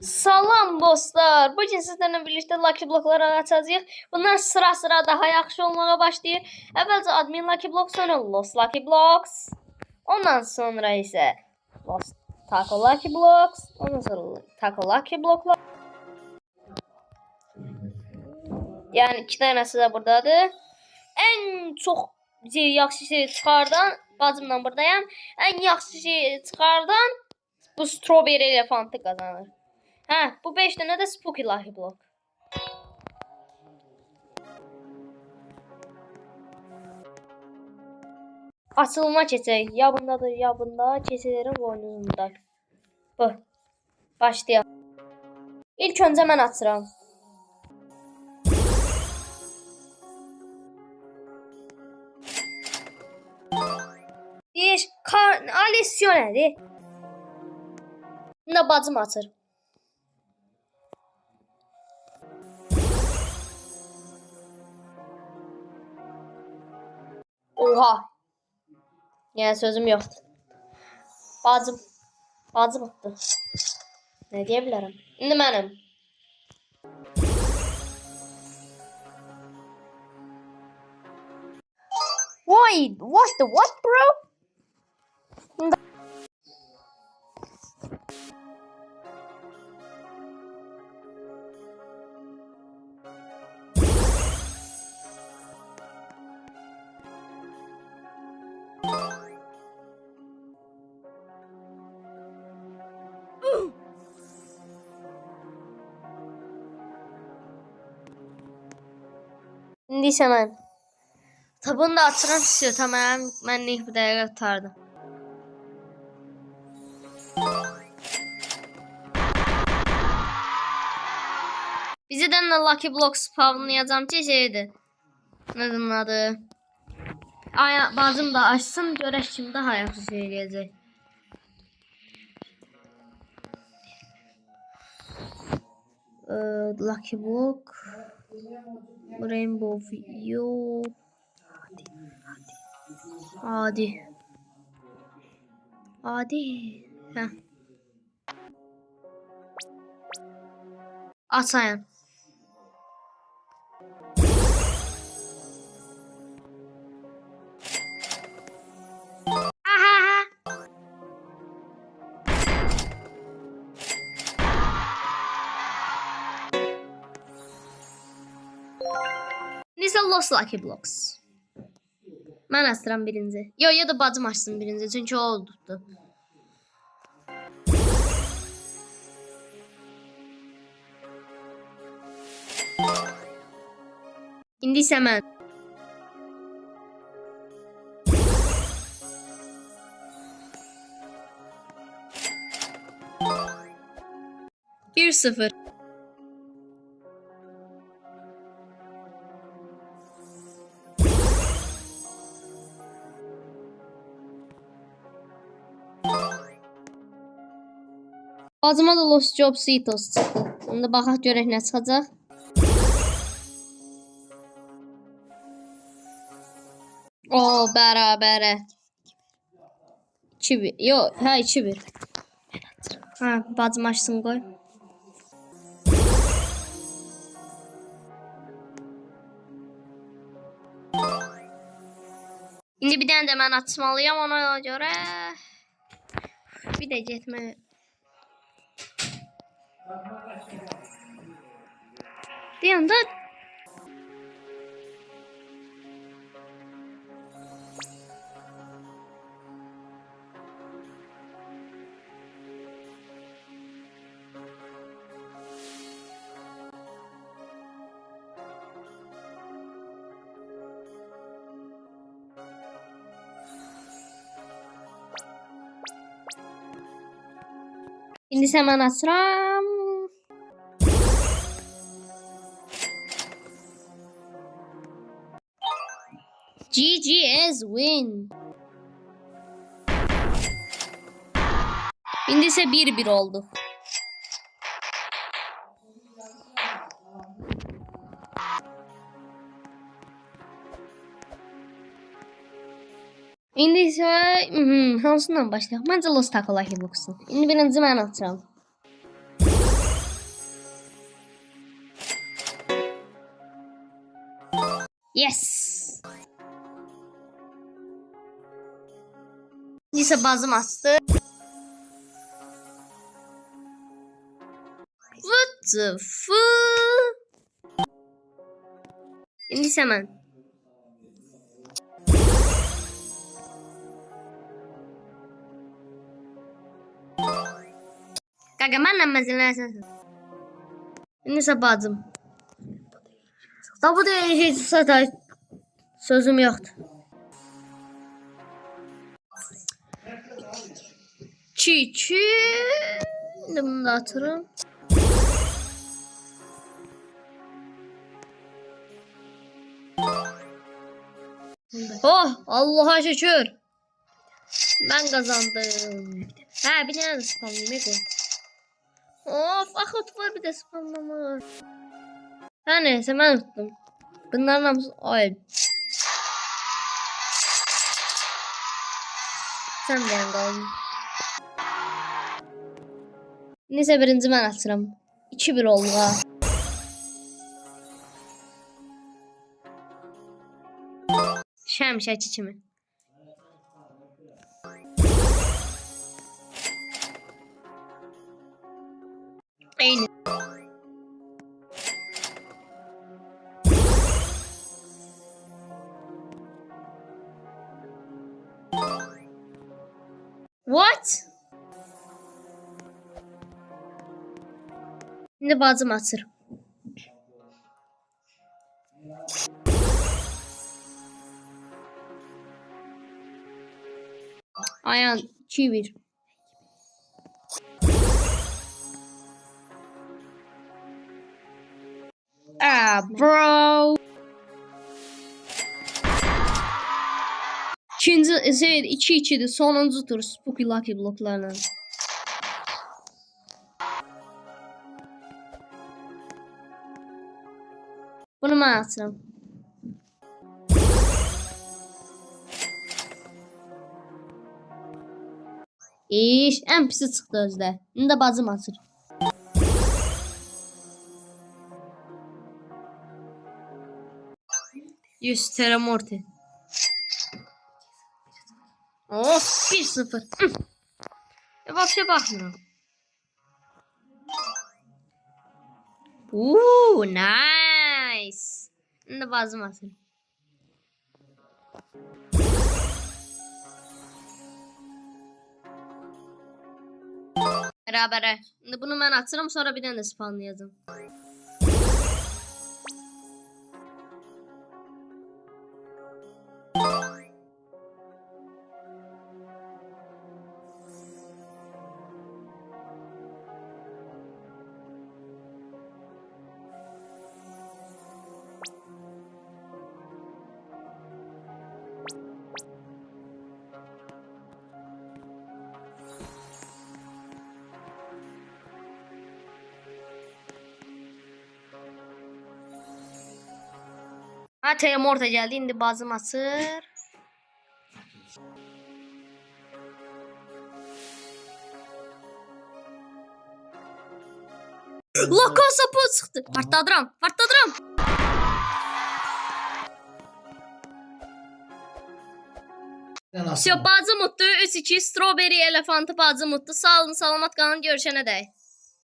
Salam dostlar. Bugün sizlerle birlikte Lucky Block'ları açacağız. Bunlar sıra daha yaxşı olmağa başlayır. Əvvəlcə Admin Lucky Block, sonra Lost Lucky Blocks. Ondan sonra isə Lost Taco Lucky Blocks. Ondan sonra Taco Lucky Block'lar. Yani iki tanesi de buradadır. En çok yaxşı şey çıxardan, bacımla buradayım. En yaxşı şey çıxardan bu Strawberry Elefantı kazanır. Hə, bu 5 dənə də Spooky Lucky Block. Açılma keçək. Yabındadır, yabında. Keçələrin boynuzunda. Bu. Başlayaq. İlk öncə mən açıram. Alessio nədir? Bunda bacım açır. Oha. Yani sözüm yoktu. Bacım attı. Ne diyebilirim? Şimdi benim. Why? What bro? İndi isə mən. Tabunu da açıram istiyor. Tamam. Mən ilk bir dəqiqə tutardım. Bizden de Lucky Block spawnlayacağım ki şeydi. Nedir adı? Bacım da açsın. Görək kim daha yaxşı şey eləyəcək. Lucky Block. Rainbow View. Hadi. Heh. Açayım. Neyse Lost Lucky Blocks. Ben açtıram birinci. Ya da bacım açsın birinci. Çünkü o oldu. İndi isə mən. Bir sıfır. Bacıma da Los Jobsitos çıxdı. Şimdi baxaq görək nə çıxacaq. O bərabərə. 2-1. Yox, hə 2-1. Hə, bacım açsın qoy. İndi bir dənə də mən açmalıyam ona görə. Bir də getmə. Bir anda İndi hemen açıram. GG as win. İndi ise 1-1 oldu. İndi isə hansından başlayaq? Məncə Lost Taco Lucky Blocks'un. İndi birinci mən açıram. Yes. Neyse bazım astı. What the fuck? Neyse hemen. Kanka benimle mezelersin. Neyse bazım. Da bu da hiç satay. Sözüm yoktu. Çiçi. Şimdi bunu da atırım. Oh Allah'a şükür. Ben kazandım. Ha bir tane de spamlayayım. Of akut var bir de spamlama. Ha neyse ben unuttum. Bunların namazı ay. Sen de yan kaldın. Neyse birinci ben atıram. 2-1 oldu ha. Şəmiş açı kimi. Eyni. What? Şimdi bazım atır. Ayağın 2-1. Ah bro. İkinci 2-2'dir. Sonuncu tur Spooky Lucky bloklarla. Bunu ben atıram. İş en pisi çıktı özde. Bunu da bazım atır. Yüz Teramorti. Of 1-0. Вообще bakmıyorum. Nice. Şimdi bazım atır. Beraber. Şimdi bunu ben atırım sonra bir tane de spawnlayacağım. Ha Teramorta geldi. Şimdi bazım atır. Loko sapı çıktı. Fartladıram. Все, bazı mutlu. 3-2 Strawberry elefantı bazı mutlu. Sağ olun, salamat kalın. Görüşene dek.